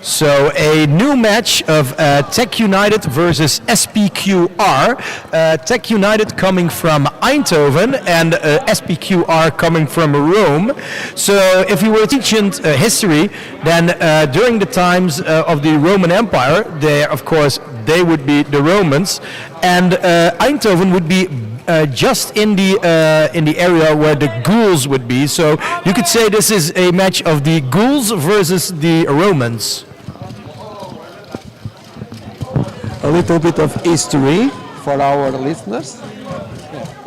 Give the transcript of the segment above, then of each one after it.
So a new match of TechUnited versus SPQR. TechUnited coming from Eindhoven and SPQR coming from Rome. So if you were ancient history, then during the times of the Roman Empire, they would be the Romans, and Eindhoven would be just in the area where the ghouls would be. So you could say this is a match of the ghouls versus the Romans. A little bit of history for our listeners,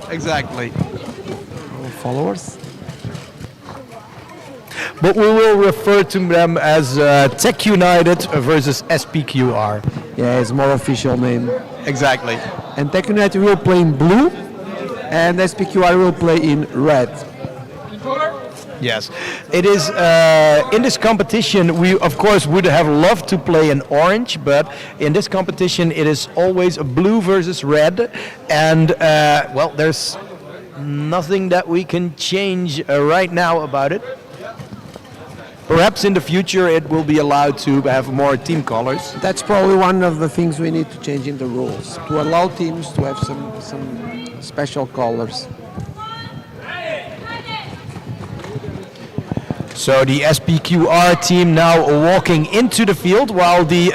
Exactly. our followers. But we will refer to them as TechUnited versus SPQR. Yeah, it's more official name. Exactly. And TechUnited will play in blue, and SPQR will play in red. Yes, it is. In this competition, we of course would have loved to play an orange, but in this competition, it is always a blue versus red, and well, there's nothing that we can change right now about it. Perhaps in the future, it will be allowed to have more team colors. That's probably one of the things we need to change in the rules, to allow teams to have some special colors. So the SPQR team now walking into the field, while the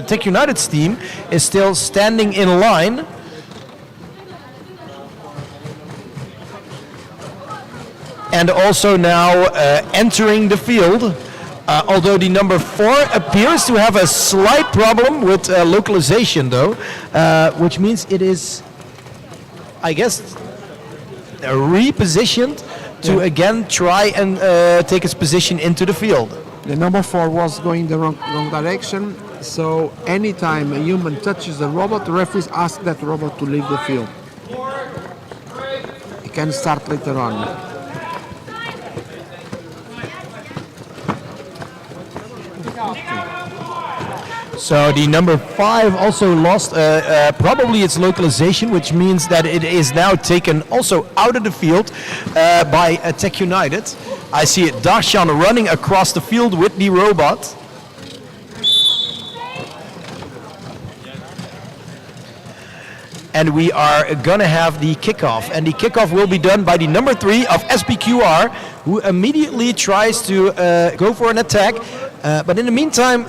TechUnited's team is still standing in line. And also now entering the field. Although the number 4 appears to have a slight problem with localization, though, which means it is, I guess, repositioned to again try and take its position into the field. The number 4 was going the wrong direction, so anytime a human touches a robot, the referees ask that robot to leave the field. It can start later on. So the number 5 also lost probably its localization, which means that it is now taken also out of the field by TechUnited. I see it, Darshan running across the field with the robot. And we are gonna have the kickoff, and the kickoff will be done by the number 3 of SPQR, who immediately tries to go for an attack. But in the meantime,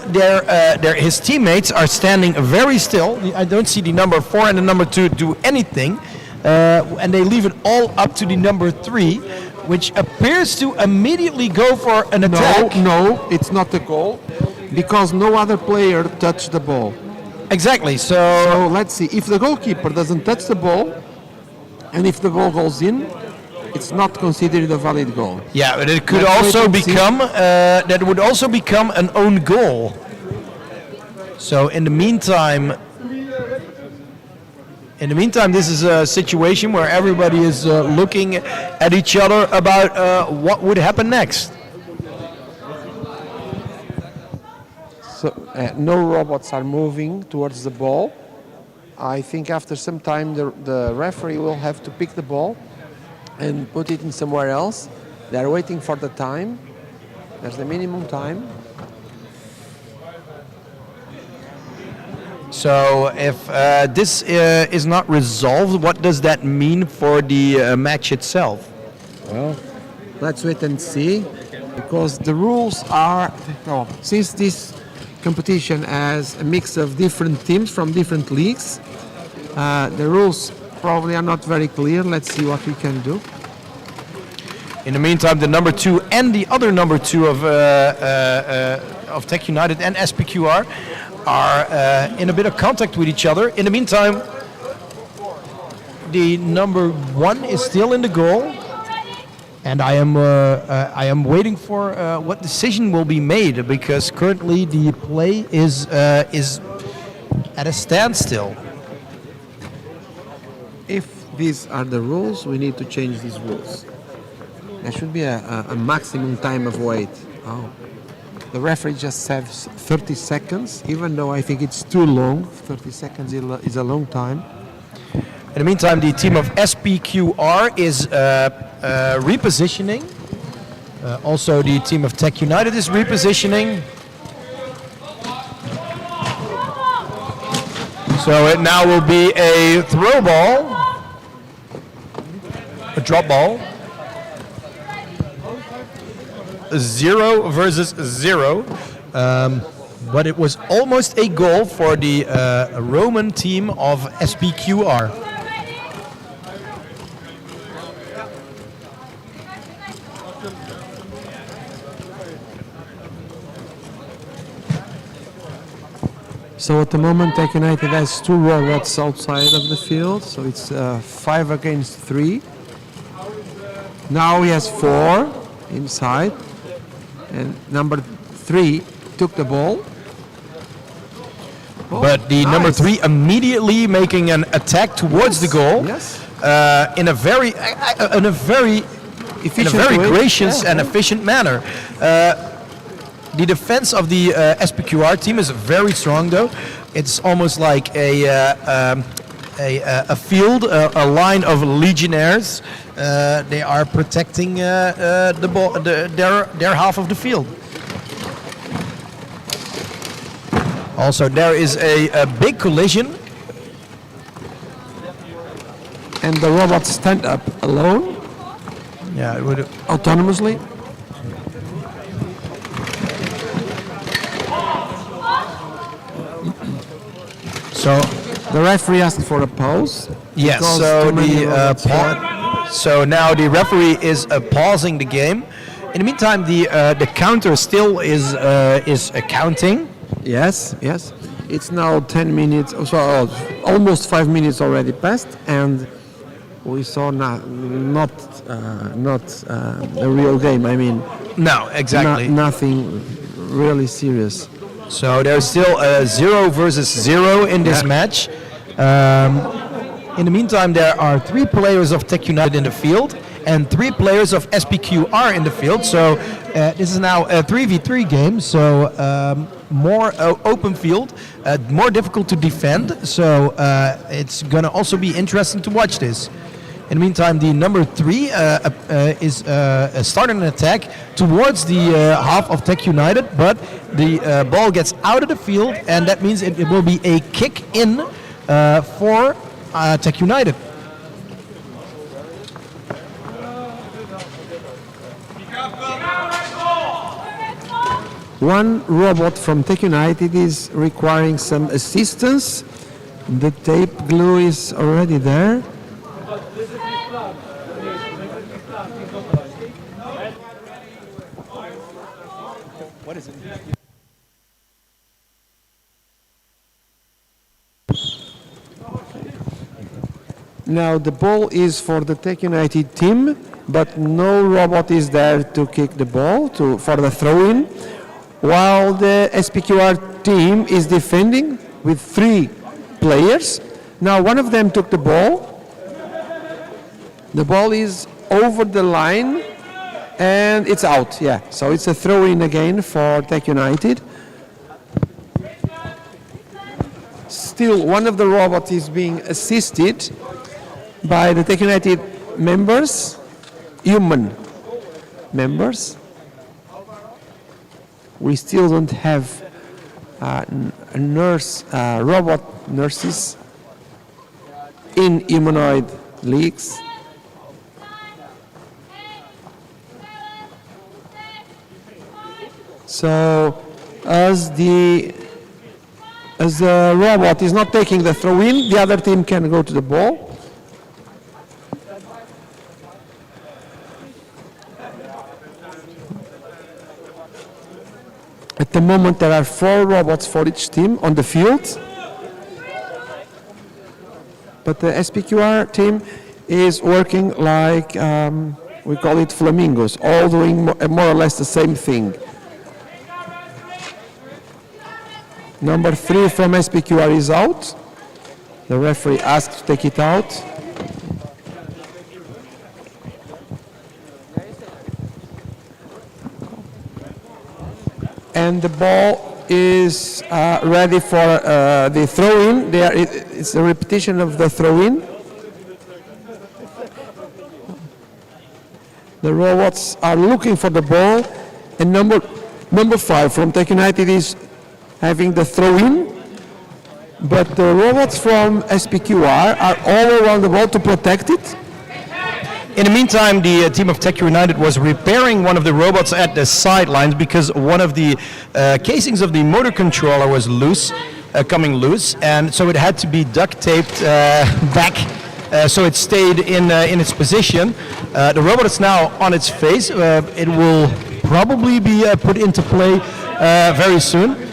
his teammates are standing very still. I don't see the number 4 and the number 2 do anything, and they leave it all up to the number 3, which appears to immediately go for an attack. No, it's not a goal, because no other player touched the ball. Exactly. So let's see, if the goalkeeper doesn't touch the ball, and if the ball goes in, it's not considered a valid goal. Yeah, but it could also become that would also become an own goal. So in the meantime, this is a situation where everybody is looking at each other about what would happen next. So no robots are moving towards the ball. I think after some time the referee will have to pick the ball and put it in somewhere else. They are waiting for the time. There's the minimum time. So if this is not resolved, what does that mean for the match itself? Well, let's wait and see, because the rules are, since this competition has a mix of different teams from different leagues, the rules probably are not very clear. Let's see what we can do. In the meantime, the number 2 and the other number 2 of TechUnited and SPQR are in a bit of contact with each other. In the meantime, the number 1 is still in the goal, and I am waiting for what decision will be made, because currently the play is at a standstill. If these are the rules, we need to change these rules. There should be a maximum time of wait. Oh, the referee just says 30 seconds, even though I think it's too long. 30 seconds is a long time. In the meantime, the team of SPQR is repositioning. Also, the team of TechUnited is repositioning. So it now will be a throw ball, a drop ball. 0 versus 0. But it was almost a goal for the Roman team of SPQR. So at the moment, TechUnited has 2 robots outside of the field, so it's 5 against 3. Now he has 4 inside, and number 3 took the ball. But the number 3 immediately making an attack towards the goal. Yes. In a very Efficient way. gracious and efficient manner. The defense of the SPQR team is very strong, though. It's almost like a field, a line of legionnaires. They are protecting the ball, their half of the field. Also, there is a big collision. And the robots stand up alone, Yeah, it would. autonomously. So The referee asked for a pause. yes, because so too many the robots so now the referee is pausing the game. In the meantime, the counter still is counting. Yes, yes. It's now 10 minutes, so almost 5 minutes already passed, and we saw not a real game. I mean, No, exactly. nothing really serious. So there's still 0 versus 0 in this match. In the meantime, there are 3 players of TechUnited in the field and 3 players of SPQR in the field. So this is now a 3v3 game. So more open field, more difficult to defend. So it's going to also be interesting to watch this. In the meantime, the number 3 is starting an attack towards the half of TechUnited, but the ball gets out of the field, and that means it will be a kick in for TechUnited. One robot from TechUnited is requiring some assistance. The tape glue is already there. What is it? Now the ball is for the TechUnited team, but no robot is there to kick the ball for the throw-in, while the SPQR team is defending with 3 players. Now one of them took the ball. The ball is over the line and it's out. Yeah, so it's a throw-in again for TechUnited. Still, one of the robots is being assisted by the TechUnited members, human members. We still don't have robot nurses in humanoid leagues. So as the robot is not taking the throw-in, the other team can go to the ball. At the moment, there are 4 robots for each team on the field. But the SPQR team is working like, we call it flamingos, all doing more or less the same thing. Number 3 from SPQR is out. The referee asked to take it out. And the ball is ready for the throw-in. It's a repetition of the throw-in. The robots are looking for the ball, and number 5 from TechUnited is having the throw-in. but the robots from SPQR are all around the ball to protect it. In the meantime, the team of TechUnited was repairing one of the robots at the sidelines because one of the casings of the motor controller was loose, coming loose, and so it had to be duct taped back so it stayed in its position. The robot is now on its face. It will probably be put into play very soon.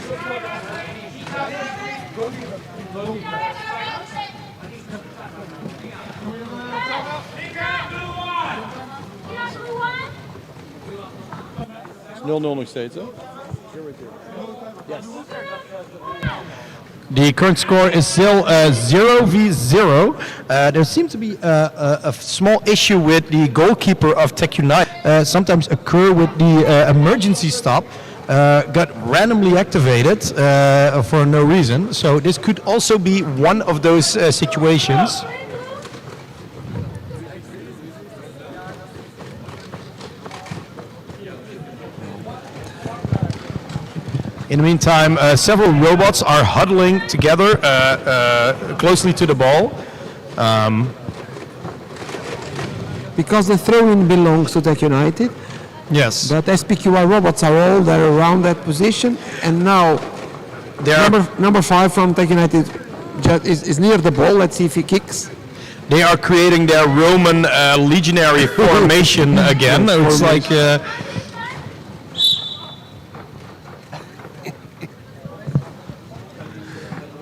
Nog steeds, hè? The current score is still 0-0. There seems to be a small issue with the goalkeeper of TechUnited. Sometimes occur with the emergency stop. Got randomly activated for no reason. So this could also be one of those situations. In the meantime, several robots are huddling together closely to the ball. Because the throw-in belongs to TechUnited, Yes. but SPQR robots are all there around that position, and now number 5 from TechUnited is near the ball. Let's see if he kicks. They are creating their Roman legionary formation again. It's like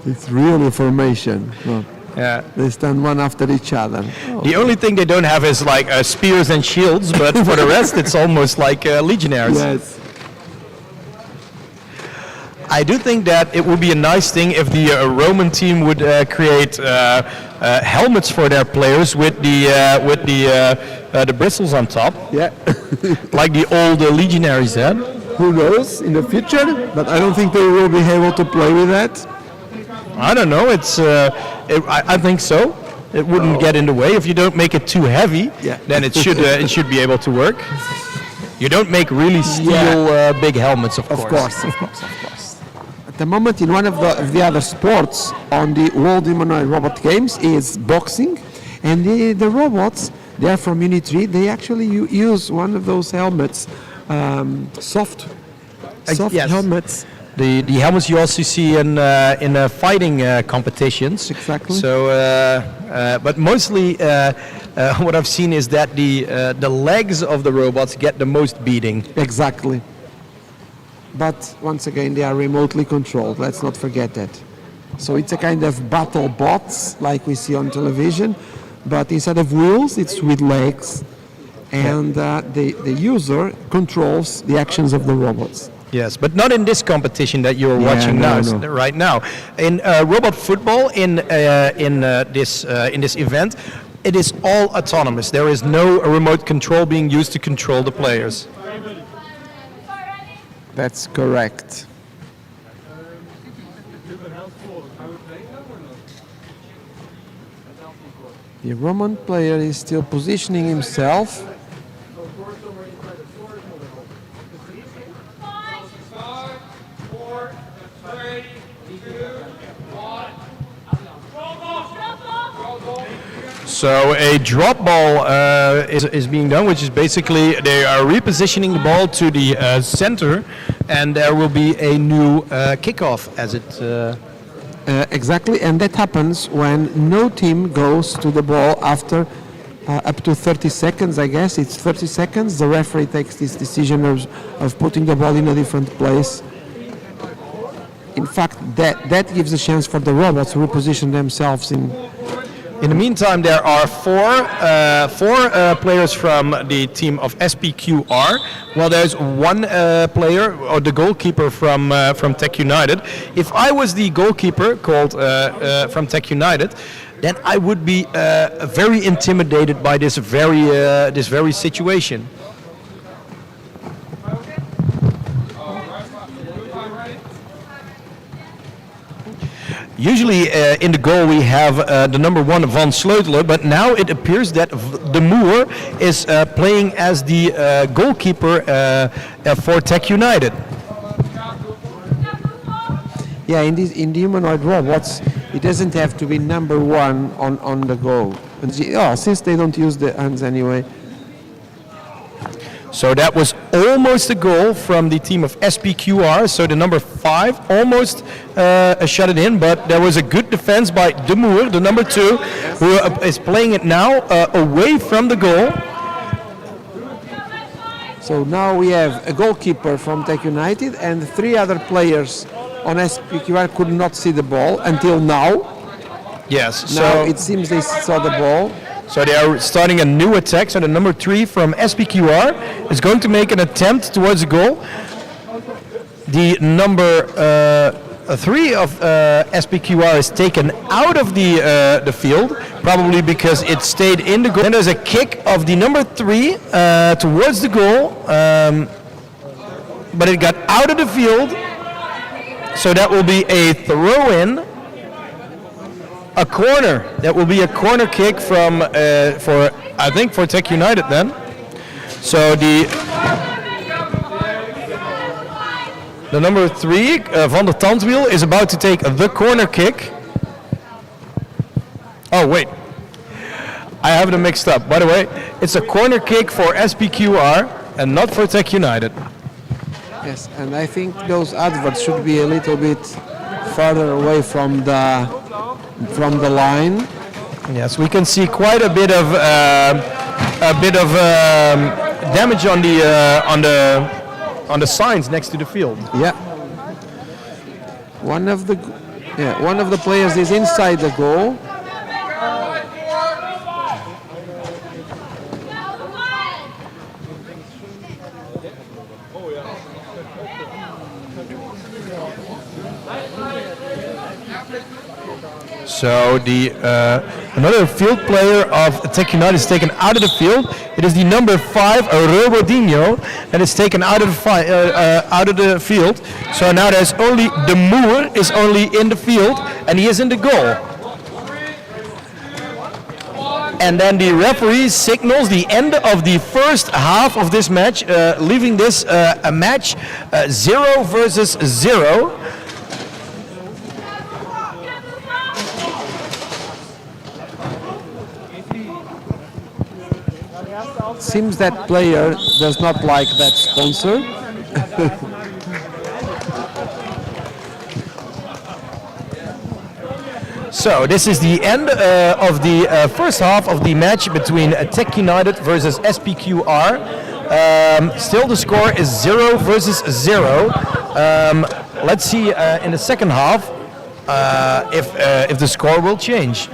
It's really formation. Well, yeah. they stand one after each other. The only thing they don't have is like spears and shields, but for the rest, it's almost like legionaries. Yes. I do think that it would be a nice thing if the Roman team would create helmets for their players with the bristles on top, Yeah. like the old legionaries had. Who knows in the future? But I don't think they will be able to play with that. I don't know. I think so. It wouldn't get in the way if you don't make it too heavy. Yeah. Then it should be able to work. You don't make really steel big helmets, of course. Of course. At the moment, in one of the other sports on the World Humanoid Robot Games is boxing, and the robots, they are from Unit 3. They actually use one of those helmets, soft yes. helmets. The helmets you also see in fighting competitions. Exactly. So, but mostly what I've seen is that the legs of the robots get the most beating. Exactly. But once again, they are remotely controlled. Let's not forget that. So it's a kind of battle bots like we see on television, but instead of wheels, it's with legs, and the user controls the actions of the robots. Yes, but not in this competition that you're watching right now. In robot football, in this event, it is all autonomous. There is no remote control being used to control the players. That's correct. The Roman player is still positioning himself. So a drop ball is being done, which is basically they are repositioning the ball to the center, and there will be a new kickoff as it. Exactly, and that happens when no team goes to the ball after up to 30 seconds, I guess. It's 30 seconds. The referee takes this decision of putting the ball in a different place. In fact, that gives a chance for the robots to reposition themselves in. In the meantime, there are four players from the team of SPQR. Well, there's one player, or the goalkeeper from TechUnited. If I was the goalkeeper called from TechUnited, then I would be very intimidated by this very situation. Usually in the goal we have the number 1 Van Sleutelen, but now it appears that De Moor is playing as the goalkeeper for TechUnited. Yeah, in the humanoid robots, It doesn't have to be number one on the goal. Since they don't use the hands anyway. So that was almost a goal from the team of SPQR. So the number 5 almost shut it in, but there was a good defense by Demour, the number 2, who is playing it now away from the goal. So now we have a goalkeeper from TechUnited and 3 other players on SPQR could not see the ball until now. Yes. Now it seems they saw the ball. So they are starting a new attack. So the number 3 from SPQR is going to make an attempt towards the goal. The number 3 of SPQR is taken out of the field, probably because it stayed in the goal. And there's a kick of the number 3 towards the goal, but it got out of the field. So that will be a throw-in. A corner. That will be a corner kick from for TechUnited then. So the number 3 Van der Tandwiel is about to take the corner kick. Oh wait, I have them mixed up. By the way, it's a corner kick for SPQR and not for TechUnited. Yes, and I think those adverts should be a little bit farther away from the line. Yes, we can see quite a bit of damage on the signs next to the field. Yeah. One of the players is inside the goal. So another field player of TechUnited is taken out of the field. It is the number 5, Robodinho, that is taken out of the field. So now there's only Demour is only in the field, and he is in the goal. And then the referee signals the end of the first half of this match, leaving this a match 0 versus 0. Seems that player does not like that sponsor. So this is the end of the first half of the match between TechUnited versus SPQR. Still the score is 0 versus 0. Let's see in the second half if the score will change.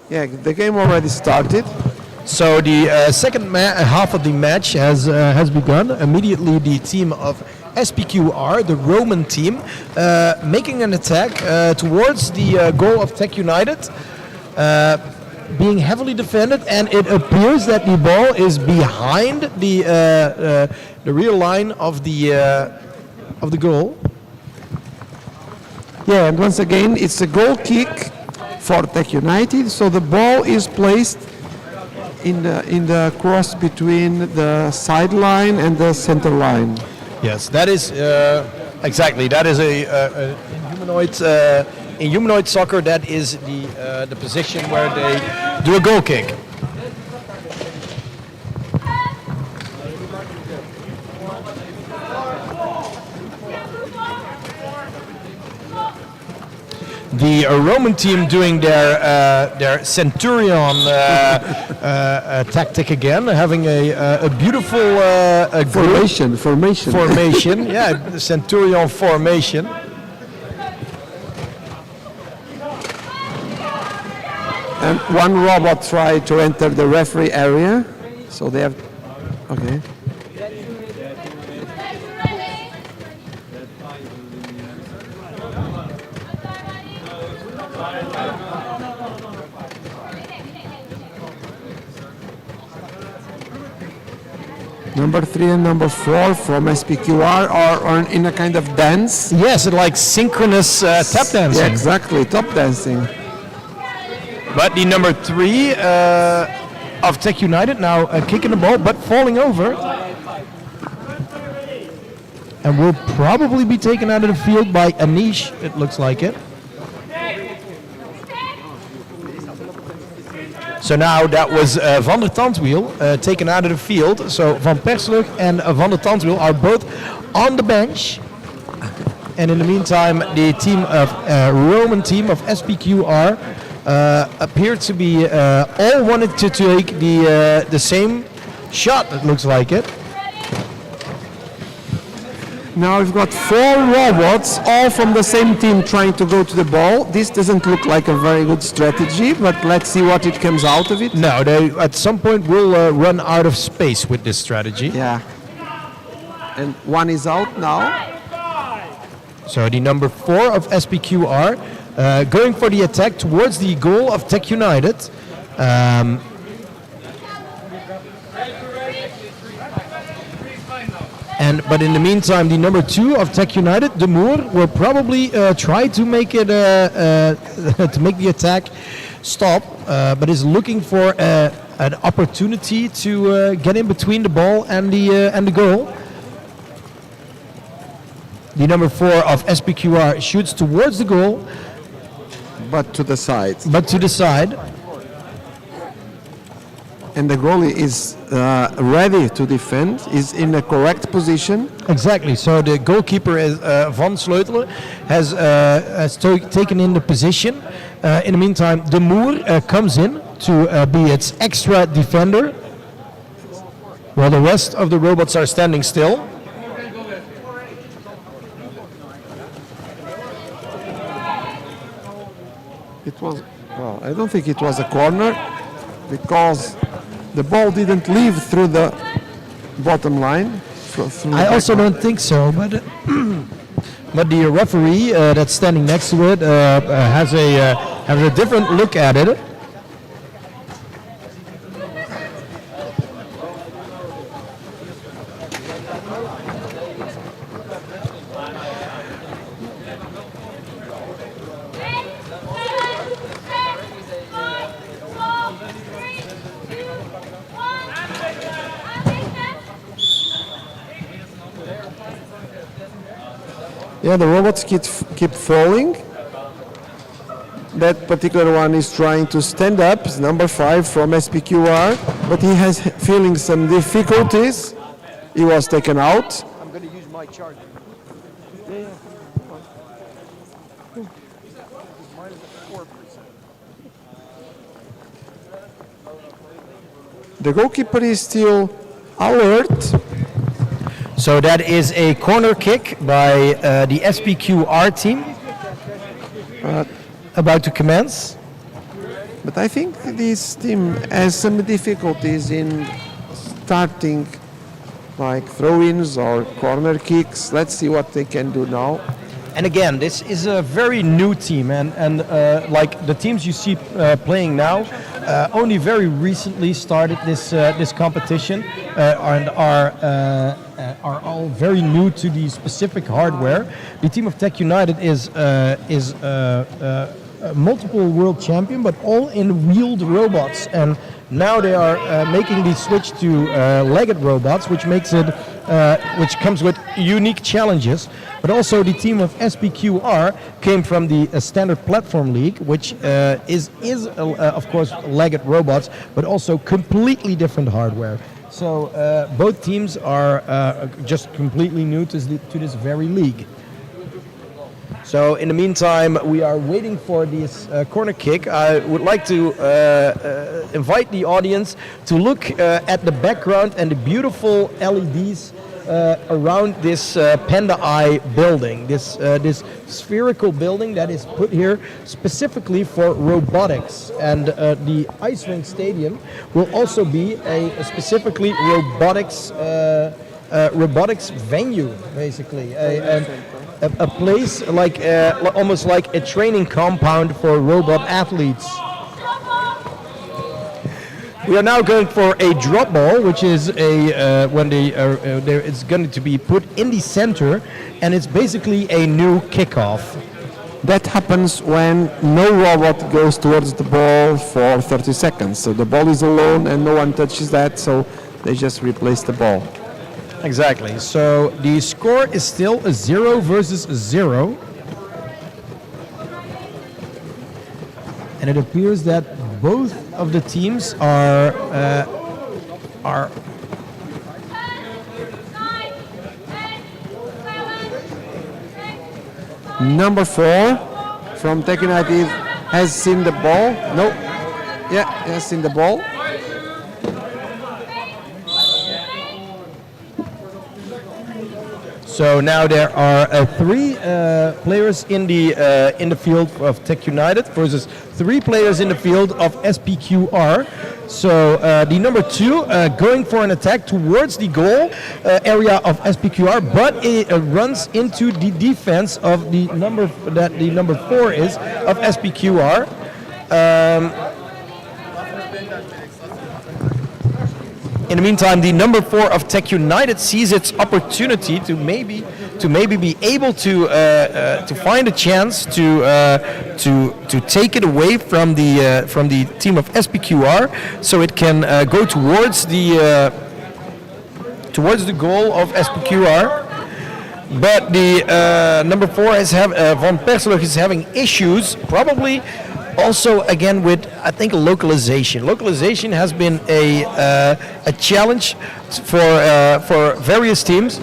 Yeah, the game already started. So the second half of the match has begun. Immediately, the team of SPQR, the Roman team, making an attack towards the goal of TechUnited, being heavily defended, and it appears that the ball is behind the rear line of the goal. Yeah, and once again, it's a goal kick for TechUnited. So the ball is placed in the cross between the sideline and the center line. Yes, that is exactly. That is a in humanoid soccer. That is the position where they do a goal kick. The Roman team doing their centurion tactic again, having a beautiful formation. Yeah, the centurion formation. And one robot tried to enter the referee area, so they have. Okay. Number 3 and number 4 from SPQR are in a kind of dance. Yes, like synchronous tap dancing. Yeah, exactly, top dancing. But the number 3 of TechUnited now kicking the ball, but falling over. And will probably be taken out of the field by Anish, it looks like it. So now that was Van der Tandwiel taken out of the field. So Van Perslug and Van der Tandwiel are both on the bench. And in the meantime, the team of Roman team of SPQR appeared to be all wanted to take the same shot. It looks like it. Now we've got 4 robots, all from the same team, trying to go to the ball. This doesn't look like a very good strategy, but let's see what it comes out of it. No, they at some point will run out of space with this strategy. Yeah. And one is out now. So the number 4 of SPQR going for the attack towards the goal of TechUnited. But in the meantime, the number 2 of TechUnited, De Moor, will probably try to make it to make the attack stop, but is looking for an opportunity to get in between the ball and the goal. The number 4 of SPQR shoots towards the goal, but to the side. And the goalie is ready to defend, is in a correct position. Exactly. So the goalkeeper is Van Sleutelen has taken in the position. In the meantime, De Moor comes in to be its extra defender, while the rest of the robots are standing still. It was, well, I don't think it was a corner, because the ball didn't leave through the bottom line. I also don't think so, but but the referee that's standing next to it has a different look at it. Yeah, the robots keep falling. That particular one is trying to stand up, it's number 5 from SPQR, but he has feeling some difficulties. He was taken out. I'm going to use my charger. The goalkeeper is still alert. So that is a corner kick by the SPQR team. About to commence. But I think this team has some difficulties in starting like throw-ins or corner kicks. Let's see what they can do now. And again, this is a very new team, and like the teams you see playing now, only very recently started this competition, and are all very new to the specific hardware. The team of TechUnited is multiple world champion, but all in wheeled robots, and now they are making the switch to legged robots, which makes it which comes with unique challenges. But also the team of SPQR came from the standard platform league, which is of course legged robots, but also completely different hardware. So both teams are just completely new to this very league. So in the meantime, we are waiting for this corner kick. I would like to invite the audience to look at the background and the beautiful LEDs around this Panda Eye building, this spherical building that is put here specifically for robotics. And the ice rink stadium will also be a specifically robotics venue, basically. A place like almost like a training compound for robot athletes. We are now going for a drop ball, which is a when it's going to be put in the center, and it's basically a new kickoff. That happens when no robot goes towards the ball for 30 seconds. So the ball is alone and no one touches that, so they just replace the ball. Exactly. So the score is still a 0 versus 0. And it appears that both of the teams are Number 4 from TechUnited has seen the ball. No. Yeah, has seen the ball. So now there are 3 players in the field of TechUnited versus 3 players in the field of SPQR. So the number 2 going for an attack towards the goal area of SPQR, but it runs into the defense of the number 4 is of SPQR. In the meantime, the number 4 of TechUnited sees its opportunity to maybe be able to find a chance to take it away from the team of SPQR, so it can go towards the goal of SPQR. But the number 4 Van Perselig is having issues, probably. Also, again, with I think localization. Localization has been a challenge for various teams.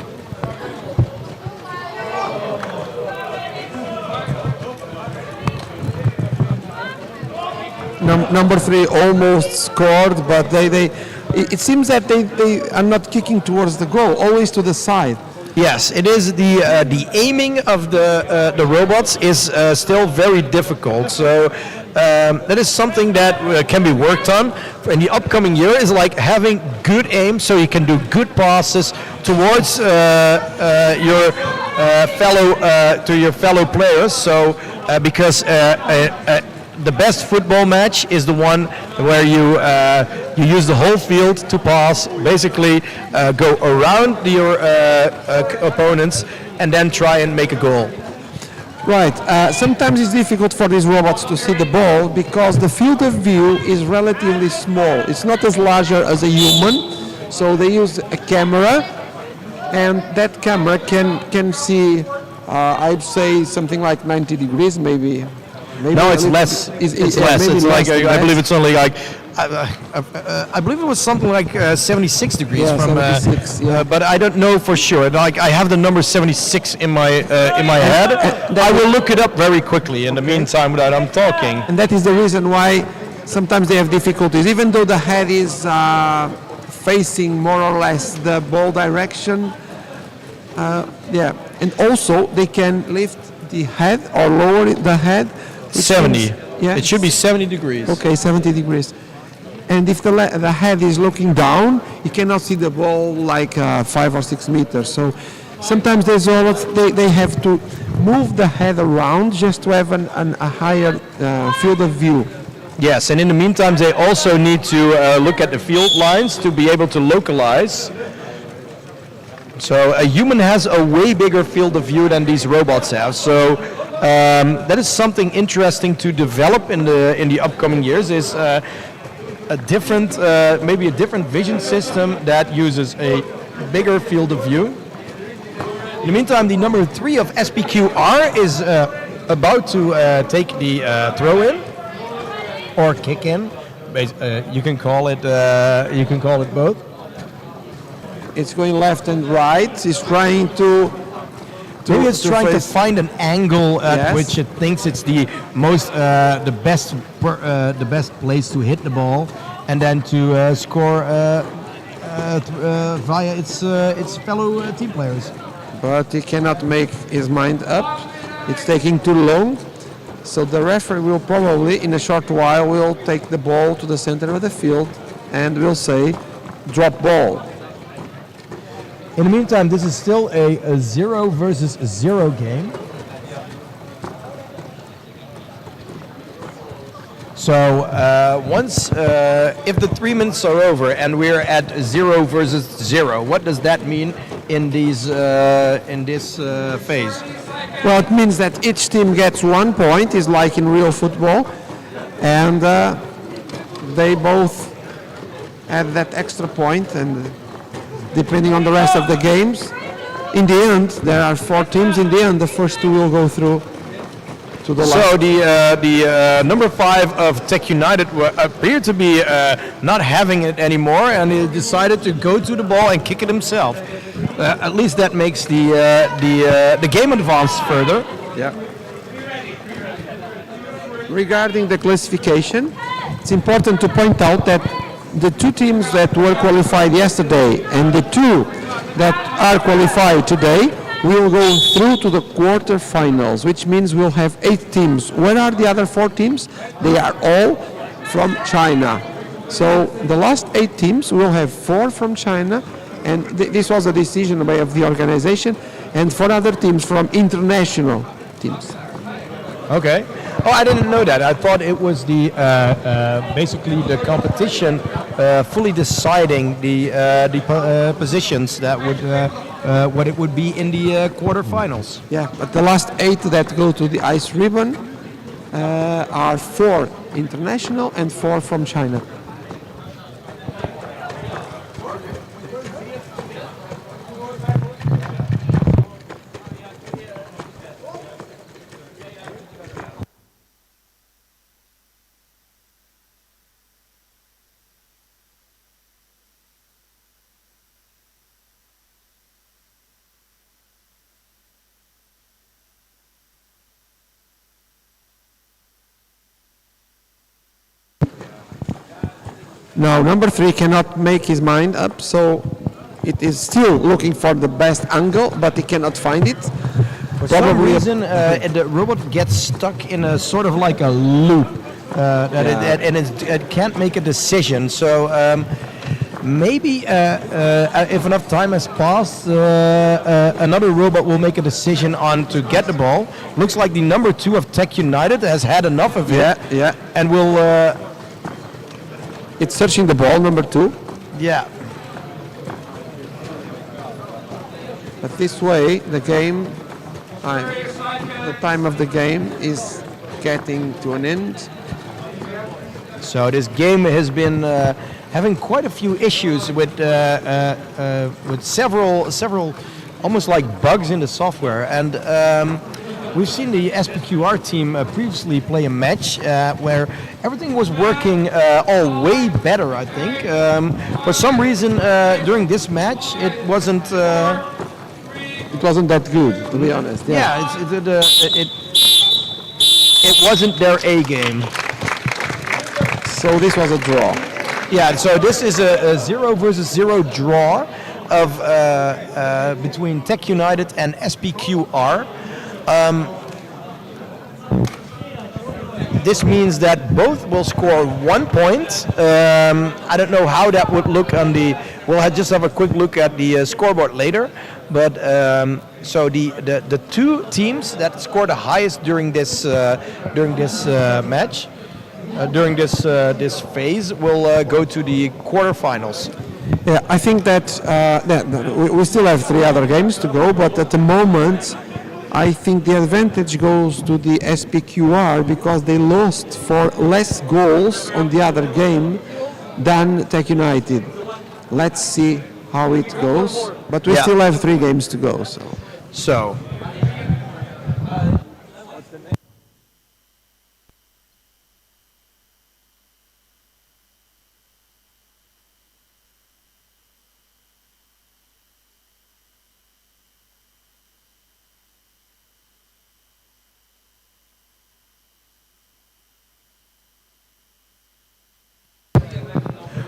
Number 3 almost scored, but it seems that they are not kicking towards the goal, always to the side. Yes, it is the aiming of the robots is still very difficult. So that is something that can be worked on in the upcoming year. Is like having good aim, so you can do good passes towards your fellow players. So because the best football match is the one where you use the whole field to pass, basically go around your opponents and then try and make a goal. Right. Sometimes it's difficult for these robots to see the ball because the field of view is relatively small. It's not as larger as a human, so they use a camera, and that camera can see, I'd say, something like 90 degrees, maybe. No, it's less. It's less. It's like I believe it's only like I believe it was something like 76 degrees. Yeah, from. 76, yeah. But I don't know for sure. Like I have the number 76 in my head. I will look it up very quickly in the meantime that I'm talking. And that is the reason why sometimes they have difficulties, even though the head is facing more or less the ball direction. Yeah, and also they can lift the head or lower the head. 70. Yeah. It should be 70 degrees. Okay, 70 degrees. And if the head is looking down, you cannot see the ball like 5 or 6 meters. So sometimes these robots, they have to move the head around just to have a higher field of view. Yes, and in the meantime, they also need to look at the field lines to be able to localize. So a human has a way bigger field of view than these robots have. So that is something interesting to develop in the upcoming years. Is a different, maybe a different vision system that uses a bigger field of view. In the meantime, the number 3 of SPQR is about to take the throw in or kick in. You can call it. You can call it both. It's going left and right. It's trying to Maybe it's trying to find an angle at Yes. which it thinks it's the most, the best place to hit the ball, and then to score via its fellow team players. but he cannot make his mind up. It's taking too long. So the referee will probably, in a short while, will take the ball to the center of the field and will say, drop ball. In the meantime, this is still a 0 versus 0 game. So once, if the 3 minutes are over and we're at 0 versus 0, what does that mean in these in this phase? Well, it means that each team gets 1 point, is like in real football, and they both add that extra point, and depending on the rest of the games, in the end, there are 4 teams. In the end, the first 2 will go through to the last. So the number 5 of TechUnited appeared to be not having it anymore, and he decided to go to the ball and kick it himself. At least that makes the game advance further. Yeah. Regarding the classification, it's important to point out that the 2 teams that were qualified yesterday and the 2 that are qualified today will go through to the quarterfinals, which means we'll have 8 teams. Where are the other 4 teams? They are all from China. So the last 8 teams will have 4 from China, and this was a decision of the organization, and 4 other teams from international teams. Okay. Oh, I didn't know that. I thought it was the basically the competition fully deciding the positions that would what it would be in the quarterfinals. Yeah, but the last 8 that go to the ice ribbon are 4 international and 4 from China. Now, number 3 cannot make his mind up, so it is still looking for the best angle, but he cannot find it. For some reason, the robot gets stuck in a sort of like a loop, it can't make a decision. So maybe if enough time has passed, another robot will make a decision on to get the ball. Looks like the number 2 of TechUnited has had enough of it, and will. It's searching the ball, number 2. Yeah. But this way, the game, the time of the game is getting to an end. So this game has been having quite a few issues with several almost like bugs in the software, and we've seen the SPQR team previously play a match where everything was working all way better, I think. For some reason, during this match, it wasn't that good, to be honest. Yeah, it wasn't their A game. So this was a draw. Yeah, so this is a 0 versus 0 draw of between TechUnited and SPQR. this means that both will score 1 point. I don't know how that would look on the. Just have a quick look at the scoreboard later. But so the two teams that score the highest during this match, during this phase, will go to the quarterfinals. Yeah, I think that we still have 3 other games to go, but at the moment, I think the advantage goes to the SPQR because they lost for less goals on the other game than TechUnited. Let's see how it goes, but we still have 3 games to go. So.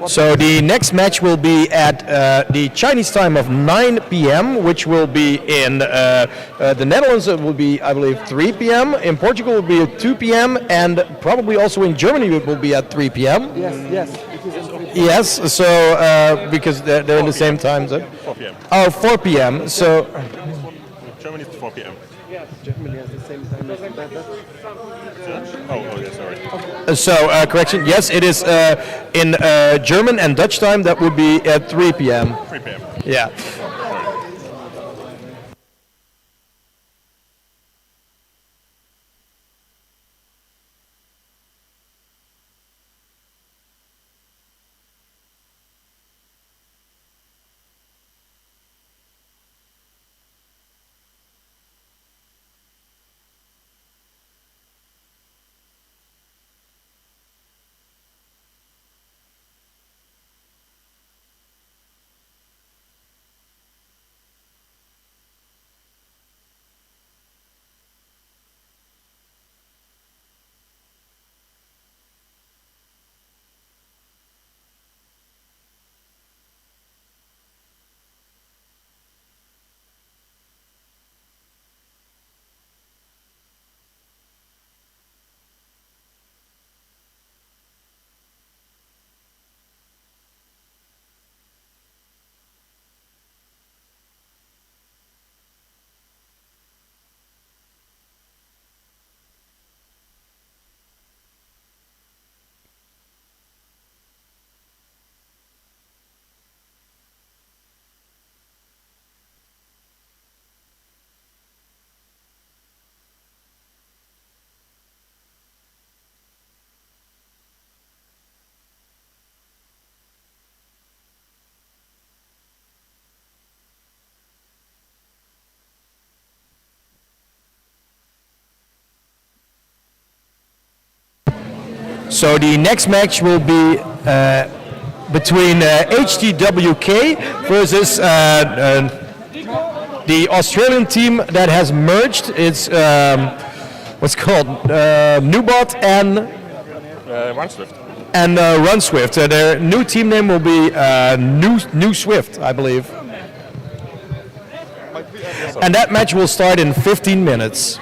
So the next match will be at the Chinese time of 9 p.m., which will be in the Netherlands. It will be, I believe, 3 p.m. In Portugal, it will be at 2 p.m. And probably also in Germany, it will be at 3 p.m. Yes. Yes, so because they're in the same time zone. 4 p.m. Oh, 4 p.m. So. Germany is 4 p.m. Germany has the same time as Oh, yeah, sorry. So, correction, yes, it is in German and Dutch time, that would be at 3 p.m. 3 p.m. Yeah. So the next match will be between HTWK versus the Australian team that has merged. It's what's called Nubot Run Swift. and Run Swift. Their new team name will be New Swift, I believe. And that match will start in 15 minutes.